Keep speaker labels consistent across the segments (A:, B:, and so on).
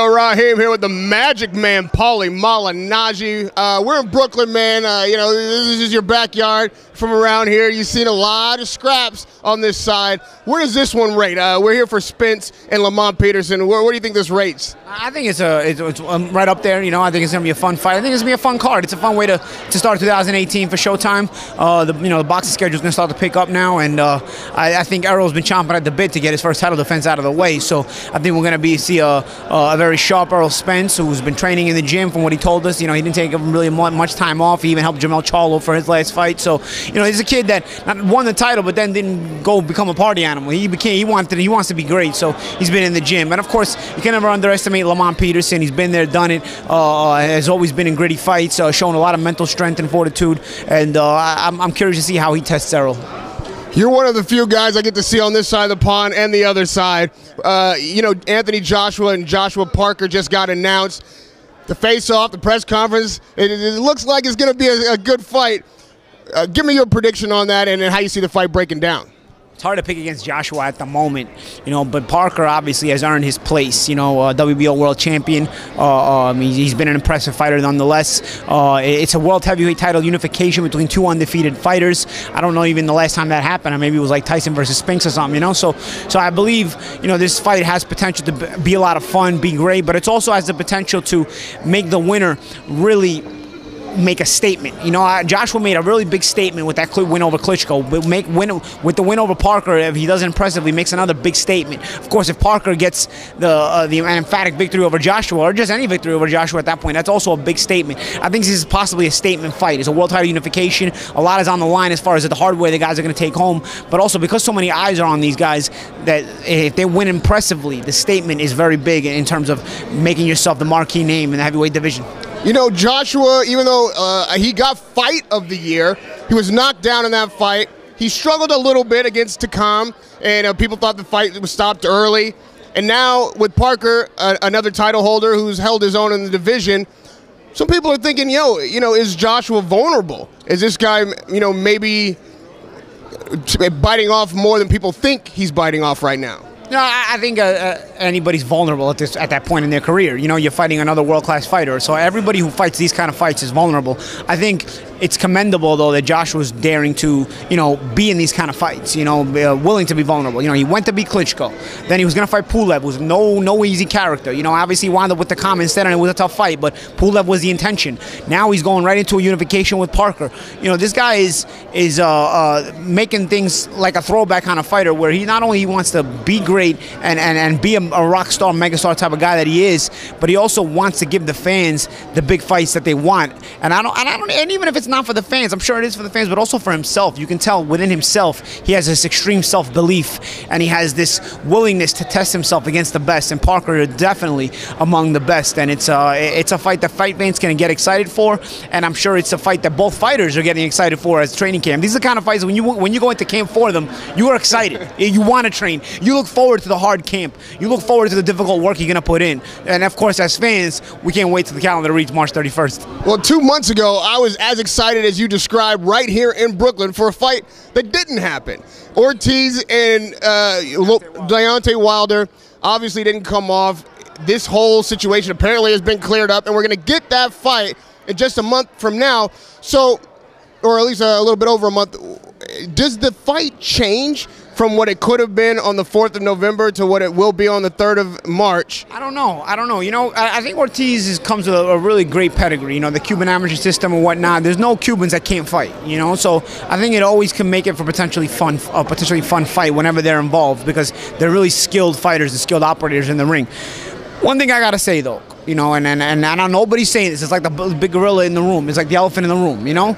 A: Yo, Raheem here with the Magic Man, Paulie Malignaggi. We're in Brooklyn, man. You know, this is your backyard from around here. You've seen a lot of scraps on this side. Where does this one rate? We're here for Spence and Lamont Peterson. Where do you think this rates?
B: I think it's right up there. You know, I think it's gonna be a fun fight. I think it's gonna be a fun card. It's a fun way to start 2018 for Showtime. The boxing schedule is gonna start to pick up now, and I think Errol's been chomping at the bit to get his first title defense out of the way. So I think we're gonna see a very sharp Errol Spence, who's been training in the gym. From what he told us, you know, he didn't take really much time off. He even helped Jamel Charlo for his last fight. So you know, he's a kid that not won the title, but then didn't go become a party animal. He wants to be great. So he's been in the gym, and of course, you can never underestimate Lamont Peterson. He's been there, done it. Has always been in gritty fights, shown a lot of mental strength and fortitude. And I'm curious to see how he tests Errol.
A: You're one of the few guys I get to see on this side of the pond and the other side. You know, Anthony Joshua and Joshua Parker just got announced. The face-off, the press conference, it looks like it's going to be a good fight. Give me your prediction on that and how you see the fight breaking down.
B: It's hard to pick against Joshua at the moment, you know, but Parker obviously has earned his place, you know, WBO world champion. He's been an impressive fighter nonetheless. It's a world heavyweight title unification between two undefeated fighters. I don't know even the last time that happened, or maybe it was like Tyson versus Spence or something, you know. So I believe, you know, this fight has potential to be a lot of fun, be great, but it also has the potential to make the winner really make a statement. You know, Joshua made a really big statement with that win over Klitschko. With the win over Parker, if he does it impressively, makes another big statement. Of course, if Parker gets an emphatic victory over Joshua, or just any victory over Joshua at that point, that's also a big statement. I think this is possibly a statement fight. It's a world title unification. A lot is on the line as far as the hardware the guys are going to take home, but also because so many eyes are on these guys, that if they win impressively, the statement is very big in terms of making yourself the marquee name in the heavyweight division.
A: You know, Joshua, even though he got Fight of the Year, he was knocked down in that fight. He struggled a little bit against Takam, and people thought the fight was stopped early. And now with Parker, another title holder who's held his own in the division, some people are thinking, yo, you know, is Joshua vulnerable? Is this guy, you know, maybe biting off more than people think he's biting off right now?
B: No, I think anybody's vulnerable at that point in their career. You know, you're fighting another world-class fighter, so everybody who fights these kind of fights is vulnerable. I think it's commendable, though, that Joshua's daring to, you know, be in these kind of fights, you know, willing to be vulnerable. You know, he went to beat Klitschko. Then he was going to fight Pulev, who's no easy character. You know, obviously he wound up with the Takam instead, and it was a tough fight, but Pulev was the intention. Now he's going right into a unification with Parker. You know, this guy is making things like a throwback kind of fighter, where he not only wants to be great and be a rock star, megastar type of guy that he is, but he also wants to give the fans the big fights that they want. And even if it's not for the fans, I'm sure it is for the fans, but also for himself. You can tell within himself he has this extreme self-belief, and he has this willingness to test himself against the best. And Parker is definitely among the best. And it's a fight that fight fans can get excited for, and I'm sure it's a fight that both fighters are getting excited for as training camp. These are the kind of fights when you go into camp for them, you are excited. You want to train. You look forward to the hard camp. You look forward to the difficult work you're going to put in. And of course, as fans, we can't wait till the calendar reads March 31st.
A: Well, 2 months ago, I was as excited as you described right here in Brooklyn for a fight that didn't happen. Ortiz and Deontay Wilder obviously didn't come off. This whole situation apparently has been cleared up, and we're going to get that fight in just a month from now. So, or at least a little bit over a month. Does the fight change from what it could have been on the 4th of November to what it will be on the 3rd of March?
B: I don't know. You know, I think Ortiz comes with a really great pedigree. You know, the Cuban amateur system and whatnot. There's no Cubans that can't fight. You know, so I think it always can make it for a potentially fun fight whenever they're involved, because they're really skilled fighters and skilled operators in the ring. One thing I gotta say though, you know, and I know nobody's saying this. It's like the big gorilla in the room. It's like the elephant in the room. You know,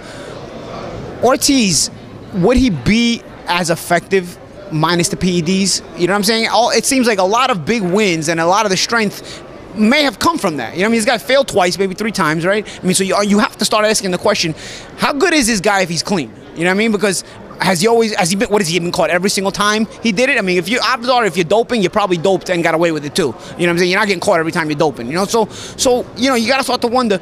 B: Ortiz, would he be as effective minus the PEDs? You know what I'm saying? It seems like a lot of big wins and a lot of the strength may have come from that. You know what I mean? This guy failed twice, maybe 3 times, right? I mean, so you have to start asking the question, how good is this guy if he's clean? You know what I mean? Because has he been, what has he been caught every single time he did it? I mean, if you're doping, you're probably doped and got away with it too. You know what I'm saying? You're not getting caught every time you're doping, you know? So you know, you got to start to wonder,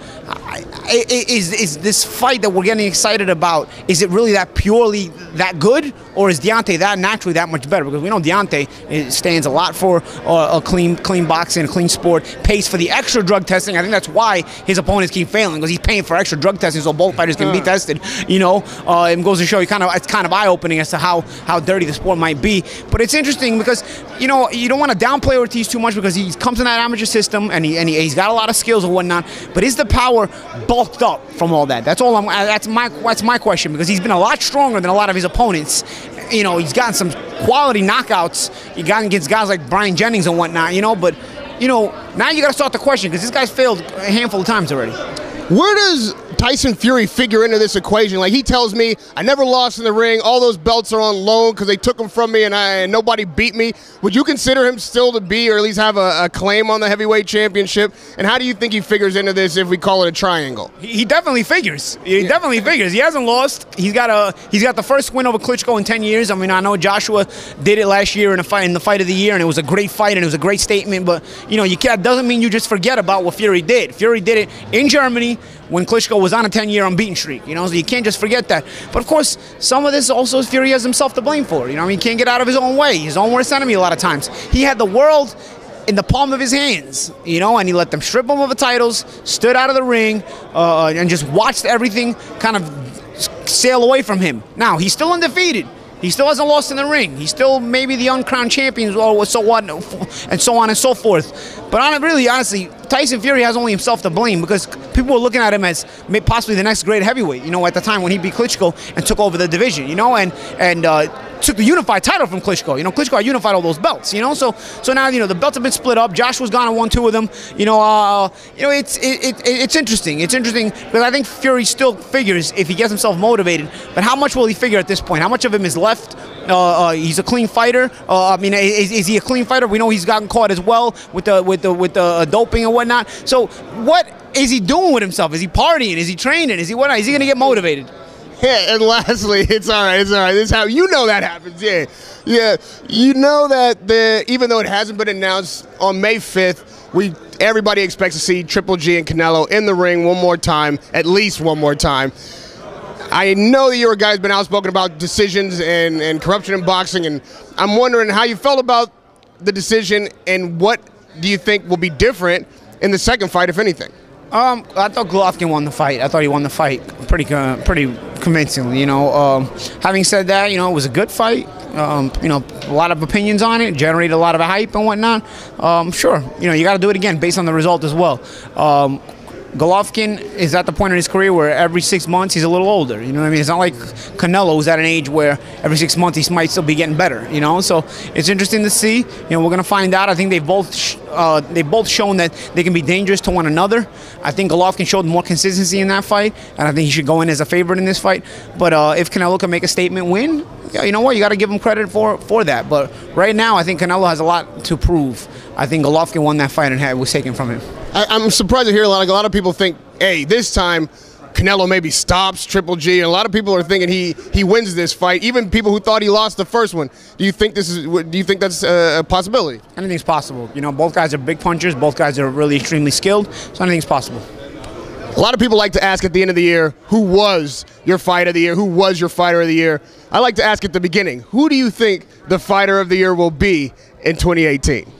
B: is this fight that we're getting excited about, is it really that purely that good? Or is Deontay that naturally that much better? Because we know Deontay stands a lot for a clean boxing, a clean sport, pays for the extra drug testing. I think that's why his opponents keep failing, because he's paying for extra drug testing so both fighters can be tested, you know? It goes to show you it's kind of eye-opening as to how dirty the sport might be. But it's interesting because, you know, you don't want to downplay Ortiz too much because he comes in that amateur system and he's got a lot of skills and whatnot. But is the power bulked up from all that? That's all. That's my question, because he's been a lot stronger than a lot of his opponents. You know, he's gotten some quality knockouts. He got against guys like Brian Jennings and whatnot. You know, but you know, now you got to start the question, because this guy's failed a handful of times already.
A: Where does Tyson Fury figure into this equation? Like, he tells me, I never lost in the ring. All those belts are on loan because they took them from me and nobody beat me. Would you consider him still to be, or at least have a claim on the heavyweight championship? And how do you think he figures into this if we call it a triangle?
B: He definitely figures. He definitely figures. He hasn't lost. He's got the first win over Klitschko in 10 years. I mean, I know Joshua did it last year in the fight of the year, and it was a great fight and it was a great statement. But you know, that doesn't mean you just forget about what Fury did. Fury did it in Germany when Klitschko was on a 10-year unbeaten streak, you know, so you can't just forget that. But of course, some of this also Fury has himself to blame for. You know, I mean, he can't get out of his own way, his own worst enemy a lot of times. He had the world in the palm of his hands, you know, and he let them strip him of the titles, stood out of the ring, and just watched everything kind of sail away from him. Now, he's still undefeated. He still hasn't lost in the ring. He's still maybe the uncrowned champion, or so what, and so on and so forth. But honestly, Tyson Fury has only himself to blame, because people were looking at him as possibly the next great heavyweight, you know, at the time when he beat Klitschko and took over the division, you know, and took the unified title from Klitschko. You know, Klitschko had unified all those belts, you know, so now, you know, the belts have been split up. Joshua's gone and won 2 of them. You know, it's interesting. It's interesting because I think Fury still figures if he gets himself motivated. But how much will he figure at this point? How much of him is left? He's a clean fighter. I mean, is he a clean fighter? We know he's gotten caught as well with the doping and whatnot. So what is he doing with himself? Is he partying? Is he training? Is he what? Is he going to get motivated?
A: Yeah, and lastly, it's all right. This is how you know that happens. Yeah. You know that even though it hasn't been announced, on May 5th, everybody expects to see Triple G and Canelo in the ring one more time, at least one more time. I know that you're a guy who's been outspoken about decisions and corruption in boxing, and I'm wondering how you felt about the decision, and what do you think will be different in the second fight, if anything?
B: I thought Golovkin won the fight. I thought he won the fight pretty convincingly. You know, having said that, you know, it was a good fight. You know, a lot of opinions on it, generated a lot of hype and whatnot. Sure, you know, you got to do it again based on the result as well. Golovkin is at the point in his career where every 6 months he's a little older. You know what I mean? It's not like Canelo, who's at an age where every 6 months he might still be getting better. You know, so it's interesting to see. You know, we're gonna find out. I think they've both shown that they can be dangerous to one another. I think Golovkin showed more consistency in that fight, and I think he should go in as a favorite in this fight. But if Canelo can make a statement win, you know what? You got to give him credit for that. But right now, I think Canelo has a lot to prove. I think Golovkin won that fight and it was taken from him.
A: I'm surprised to hear a lot of people think, hey, this time Canelo maybe stops Triple G, and a lot of people are thinking he wins this fight. Even people who thought he lost the first one. Do you think that's a possibility?
B: Anything's possible. You know, both guys are big punchers. Both guys are really extremely skilled. So anything's possible.
A: A lot of people like to ask at the end of the year, who was your fight of the year? Who was your fighter of the year? I like to ask at the beginning, who do you think the fighter of the year will be in 2018?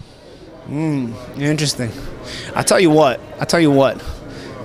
B: Interesting. I'll tell you what.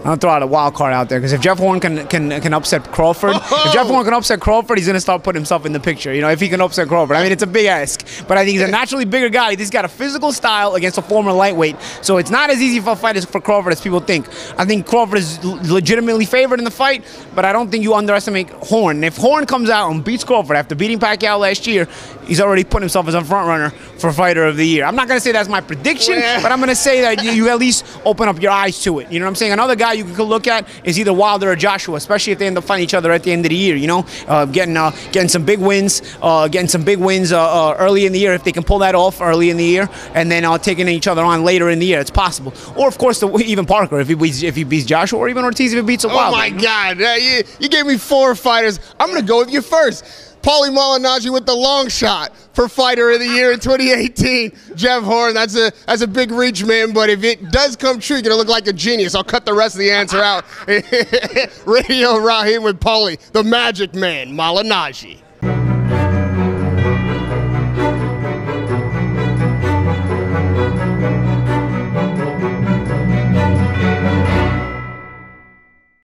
B: I'll throw out a wild card out there, because if Jeff Horn can upset Crawford, if Jeff Horn can upset Crawford, he's going to start putting himself in the picture. You know, if he can upset Crawford. I mean, it's a big ask, but I think he's a naturally bigger guy. He's got a physical style against a former lightweight, so it's not as easy for a fight for Crawford as people think. I think Crawford is legitimately favored in the fight, but I don't think you underestimate Horn. And if Horn comes out and beats Crawford after beating Pacquiao last year, he's already put himself as a front runner for fighter of the year. I'm not going to say that's my prediction, but I'm going to say that you at least open up your eyes to it. You know what I'm saying? Another guy you could look at is either Wilder or Joshua, especially if they end up fighting each other at the end of the year. You know, getting some big wins, early in the year, if they can pull that off early in the year, and then taking each other on later in the year. It's possible. Or of course, even Parker if he beats Joshua, or even Ortiz if he beats a Wilder.
A: Oh my God! You gave me 4 fighters. I'm gonna go with you first. Paulie Malignaggi with the long shot for Fighter of the Year in 2018. Jeff Horn, that's a big reach, man, but if it does come true, you're going to look like a genius. I'll cut the rest of the answer out. Radio Raheem with Paulie, the Magic Man, Malignaggi.